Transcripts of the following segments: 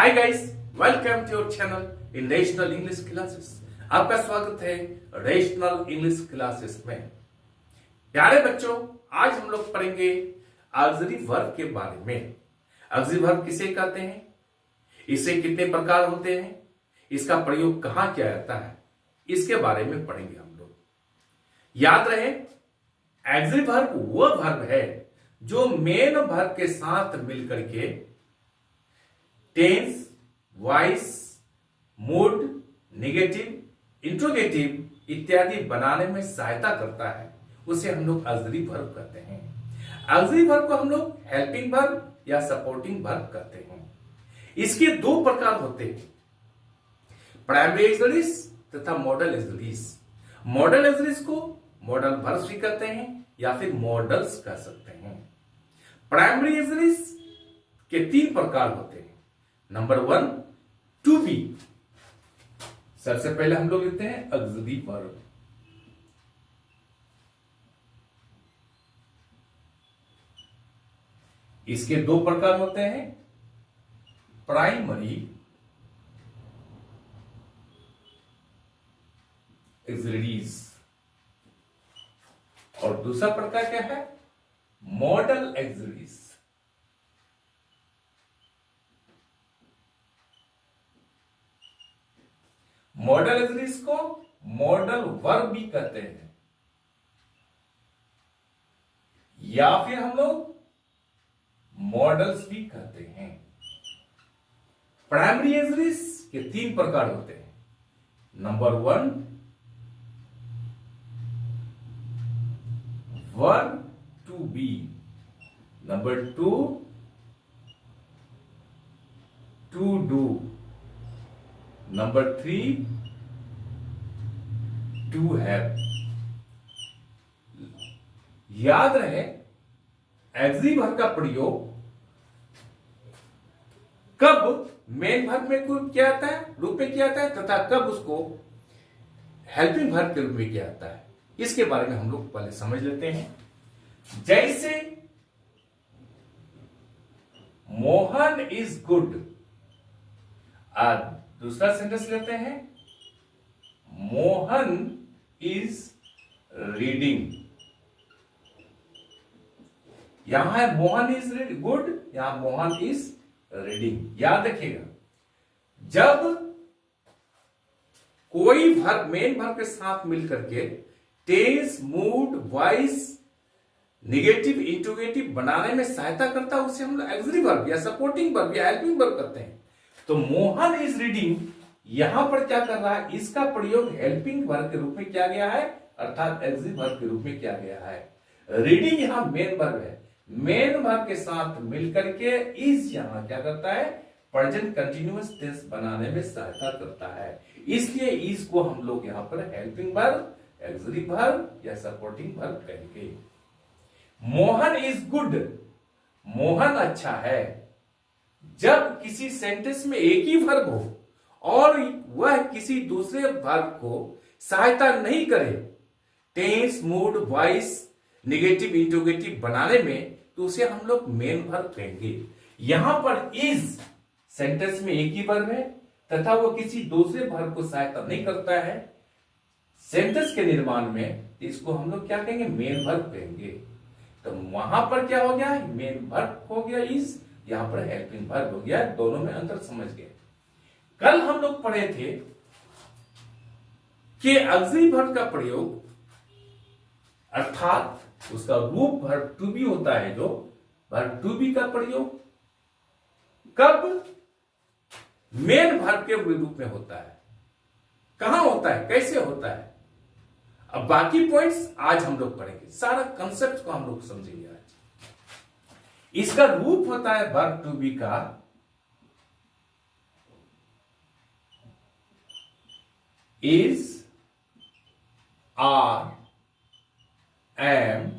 Hi guys, welcome to your channel in rational English classes. आपका स्वागत है rational English classes में। प्यारे बच्चों, आज हम लोग पढ़ेंगे ऑक्सिलरी वर्ब के बारे में। ऑक्सिलरी वर्ब किसे कहते हैं, इससे कितने प्रकार होते हैं, इसका प्रयोग कहां किया जाता है, इसके बारे में पढ़ेंगे हम लोग। याद रहे, ऑक्सिलरी वर्ब वो वर्ब है जो मेन वर्ब के साथ मिलकर के tense, voice, mood, negative, interrogative इत्यादि बनाने में सहायता करता है। उसे हम लोग ऑक्सिलरी वर्ब कहते हैं। ऑक्सिलरी वर्ब को हम लोग हेल्पिंग वर्ब या सपोर्टिंग वर्ब कहते हैं। इसके दो प्रकार होते हैं, प्राइमरी ऑक्सिलरीज तथा मॉडल ऑक्सिलरीज। मॉडल ऑक्सिलरीज को मॉडल वर्ब्स भी कहते हैं या फिर मॉडल्स कह सकते हैं। प्राइमरी ऑक्सिलरीज के तीन प्रकार होते हैं। Number 1, to be. सबसे पहले हम लोग लेते हैं ऑक्सिलरी वर्ब। इसके दो प्रकार होते हैं, प्राइमरी ऑक्सिलरीज और दूसरा प्रकार क्या है, मॉडल ऑक्सिलरीज। मॉडल ऑक्सिलरीज को मॉडल वर्ब भी कहते हैं या फिर हम लोग मॉडल्स भी कहते हैं। प्राइमरी ऑक्सिलरीज के तीन प्रकार होते हैं। Number 1, verb to be. Number 2, to do. Number 3, to have. याद रहे, ऑक्सिलरी वर्ब का प्रयोग कब मेन वर्ब में किया जाता है, रूप में किया जाता है, तथा कब उसको हेल्पिंग वर्ब के रूप में किया जाता है, इसके बारे में हम लोग पहले समझ लेते हैं। जैसे मोहन इज गुड। दूसरा सेंटेंस लेते हैं, मोहन इज रीडिंग। यहां है मोहन इज गुड, यहां मोहन इज रीडिंग। याद रखिएगा, जब कोई वर्ब मेन वर्ब के साथ मिलकर के tense, mood, voice, negative, interrogative बनाने में सहायता करता है, उसे हम लोग ऑक्सिलरी वर्ब या सपोर्टिंग वर्ब या हेल्पिंग वर्ब करते हैं। तो मोहन इज रीडिंग यहां पर क्या कर रहा है, इसका प्रयोग हेल्पिंग वर्ब के रूप में किया गया है, अर्थात ऑक्सिलरी वर्ब के रूप में किया गया है। रीडिंग यहां मेन वर्ब है, मेन वर्ब के साथ मिलकर के इज यहां क्या करता है, प्रेजेंट कंटिन्यूअस टेंस बनाने में सहायता करता है। इसलिए इज को हम लोग यहां पर हेल्पिंग वर्ब, ऑक्सिलरी वर्ब या सपोर्टिंग वर्ब कहेंगे। मोहन इज गुड, मोहन अच्छा है। जब किसी सेंटेंस में एक ही वर्ब हो और वह किसी दूसरे वर्ब को सहायता नहीं करे tense, mood, voice, negative, interrogative बनाने में, तो उसे हम लोग मेन वर्ब कहेंगे। यहां पर इज सेंटेंस में एक ही वर्ब है तथा वो किसी दूसरे वर्ब को सहायता नहीं करता है सेंटेंस के निर्माण में, इसको हम लोग क्या कहेंगे, मेन वर्ब कहेंगे। तो वहां पर क्या हो गया, मेन वर्ब हो गया इज, यहां पर हेल्पिंग वर्ब हो गया। दोनों में अंतर समझ गए। कल हम लोग पढ़े थे कि ऑक्सिलरी वर्ब का प्रयोग अर्थात उसका रूप वर्ब टू बी होता है, जो वर्ब टू बी का प्रयोग कब मेन वर्ब के रूप में होता है, कहां होता है, कैसे होता है। अब बाकी पॉइंट्स आज हम लोग पढ़ेंगे, सारा कंसेप्ट को हम लोग समझेंगे आज। इसका रूप होता है वर्ब टू बी का is, are, am,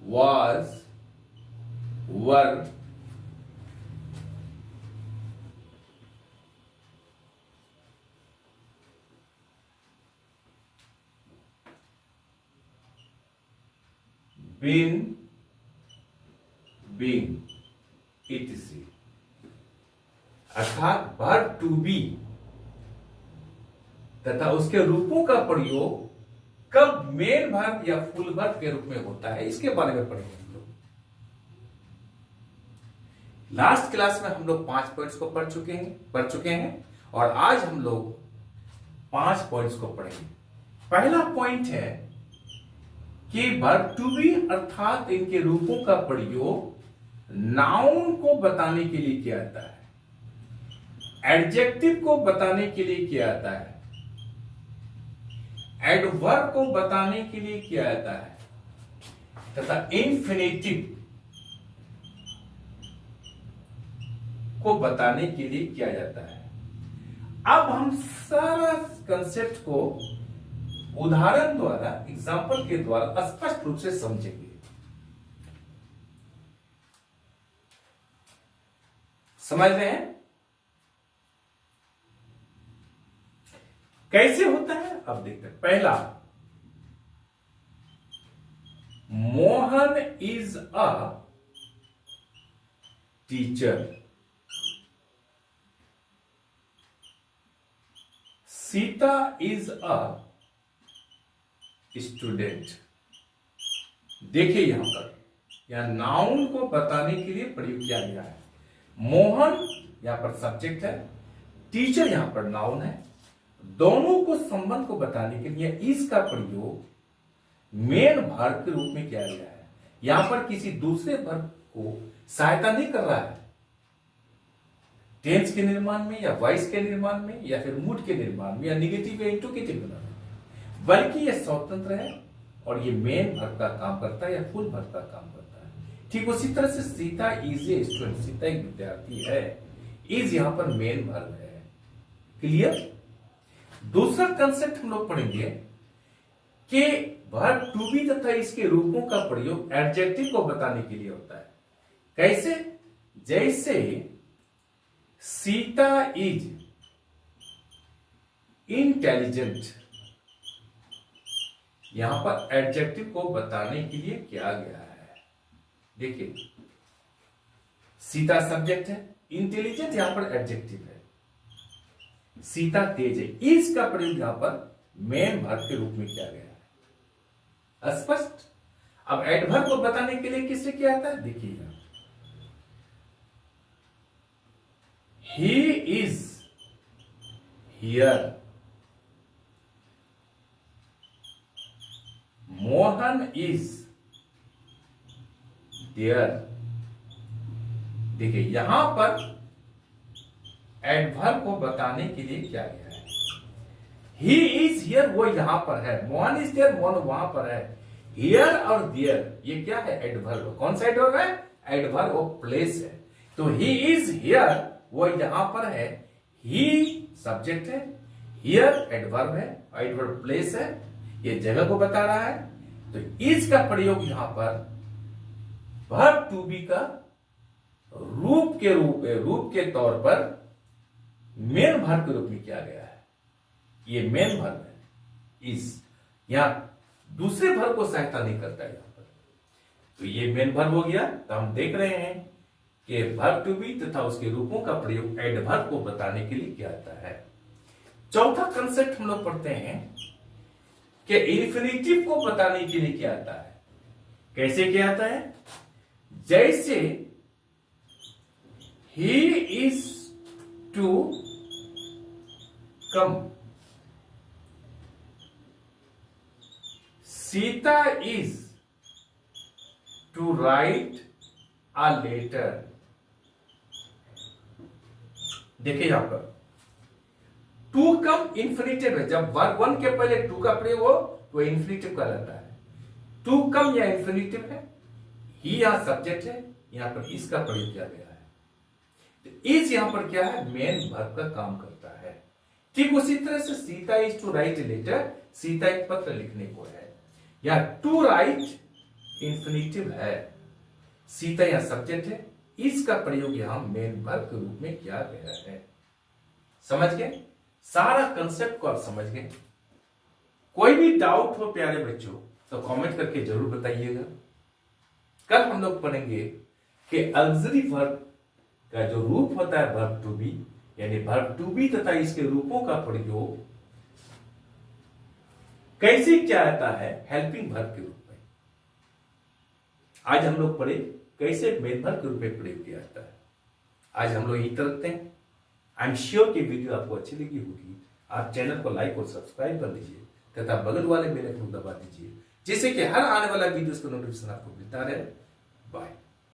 was, were, been, being, etc. अर्थात वर्ब टू बी तथा उसके रूपों का प्रयोग कब मेन वर्ब या फुल वर्ब के रूप में होता है, इसके बारे में पढ़ेंगे हम लोग। लास्ट क्लास में हम लोग 5 पॉइंट्स को पढ़ चुके हैं और आज हम लोग 5 पॉइंट्स को पढ़ेंगे। पहला पॉइंट है कि वर्ब टू बी अर्थात इनके रूपों का प्रयोग नाउन को बताने के लिए किया जाता है, एडजेक्टिव को बताने के लिए किया जाता है, एडवर्ब को बताने के लिए किया जाता है तथा इंफिनिटिव को बताने के लिए किया जाता है। अब हम सारा कंसेप्ट को उदाहरण द्वारा, एग्जाम्पल के द्वारा स्पष्ट रूप से समझेंगे। समझ रहे हैं कैसे होता है? अब देखते हैं। पहला, Mohan is a teacher, Sita is a student. देखिए यहां पर, यहां नाउन को बताने के लिए प्रयोग किया गया है। मोहन यहां पर सब्जेक्ट है, टीचर यहां पर नाउन है। दोनों को संबंध को बताने के लिए इस का प्रयोग मेन वर्ब के रूप में किया गया है। यहां पर किसी दूसरे वर्ब को सहायता नहीं कर रहा है टेंस के निर्माण में या वॉइस के निर्माण में या फिर मूड के निर्माण में या निगेटिव या इंट्रोगेटिव निर्माण में, बल्कि यह स्वतंत्र है और ये मेन वर्ब का काम करता है या फुल वर्ब का काम करता है। ठीक उसी तरह से Sita is a student, Sita एक विद्यार्थी है, इज यहां पर मेन वर्ब है। क्लियर? दूसरा कंसेप्ट हम लोग पढ़ेंगे कि वर्ब टू बी तथा इसके रूपों का प्रयोग एडजेक्टिव को बताने के लिए होता है। कैसे? जैसे सीता इज इंटेलिजेंट, यहां पर एडजेक्टिव को बताने के लिए किया गया है। देखिए, सीता सब्जेक्ट है, इंटेलिजेंट यहां पर एडजेक्टिव है, सीता तेज है, इज का प्रयोग यहां पर मेन वर्ब के रूप में किया गया है। स्पष्ट? अब एडवर्ब को बताने के लिए किससे किया जाता है? देखिए, he is here, Mohan is there. देखिए यहां पर एडवर्ब को बताने के लिए क्या गया है। ही इज हियर, वो यहां पर है। मोहन इज देयर, मोहन वहां पर है। हियर और देयर ये क्या है? एडवर्ब। कौन सा एडवर्ब है? एडवर्ब ऑफ प्लेस है। तो ही इज हियर, वो यहां पर है। ही सब्जेक्ट है, हियर एडवर्ब है, एडवर्ब प्लेस है, ये जगह को बता रहा है। तो इज का प्रयोग यहां पर वर्ब टू बी का रूप के तौर पर मेन वर्ब के रूप में किया गया है। ये मेन वर्ब है, इज यहां दूसरे वर्ब को सहायता नहीं करता है यहां पर। तो ये मेन वर्ब हो गया। तो हम देख रहे हैं कि वर्ब टू बी तथा उसके रूपों का प्रयोग एडवर्ब को बताने के लिए किया जाता है। चौथा कंसेप्ट हम लोग पढ़ते हैं कि इंफिनिटिव को बताने के लिए किया जाता है। कैसे किया जाता है? जैसे he is to come, Sita is to write a letter. देखिए यहां पर टू कम इंफिनिटिव है। जब वर्ब वन के पहले टू का प्रयोग हो तो इंफिनिटिव कहलाता है। टू कम या इंफिनिटिव है, ही यहां सब्जेक्ट है, यहां पर इसका प्रयोग किया गया है। तो इस यहां पर क्या है? मेन वर्ब का काम करता है। ठीक उसी तरह से Sita is to write a letter, Sita एक पत्र लिखने को है। या टू राइट इंफिनिटिव है, सीता यहां सब्जेक्ट है, इसका प्रयोग यहां मेन वर्ब के रूप में किया गया है। समझ गए? सारा कंसेप्ट को आप समझ गए। कोई भी डाउट हो प्यारे बच्चों तो कमेंट करके जरूर बताइएगा। कल हम लोग पढ़ेंगे कि ऑक्सिलरी वर्ब का जो रूप होता है वर्ब टू बी, यानी वर्ब टू बी तथा इसके रूपों का प्रयोग कैसे किया जाता है, हेल्पिंग वर्ब के रूप में। आज हम लोग पढ़े कैसे मेन वर्ब के रूप में प्रयोग किया जाता है। आज हम लोग यही रखते हैं। आई एम श्योर कि वीडियो आपको अच्छी लगी होगी। आप चैनल को लाइक और सब्सक्राइब कर लीजिए तथा बगल वाले बेल आइकन को दबा दीजिए, जिससे कि हर आने वाला वीडियो का नोटिफिकेशन आपको मिलता रहे। बाय।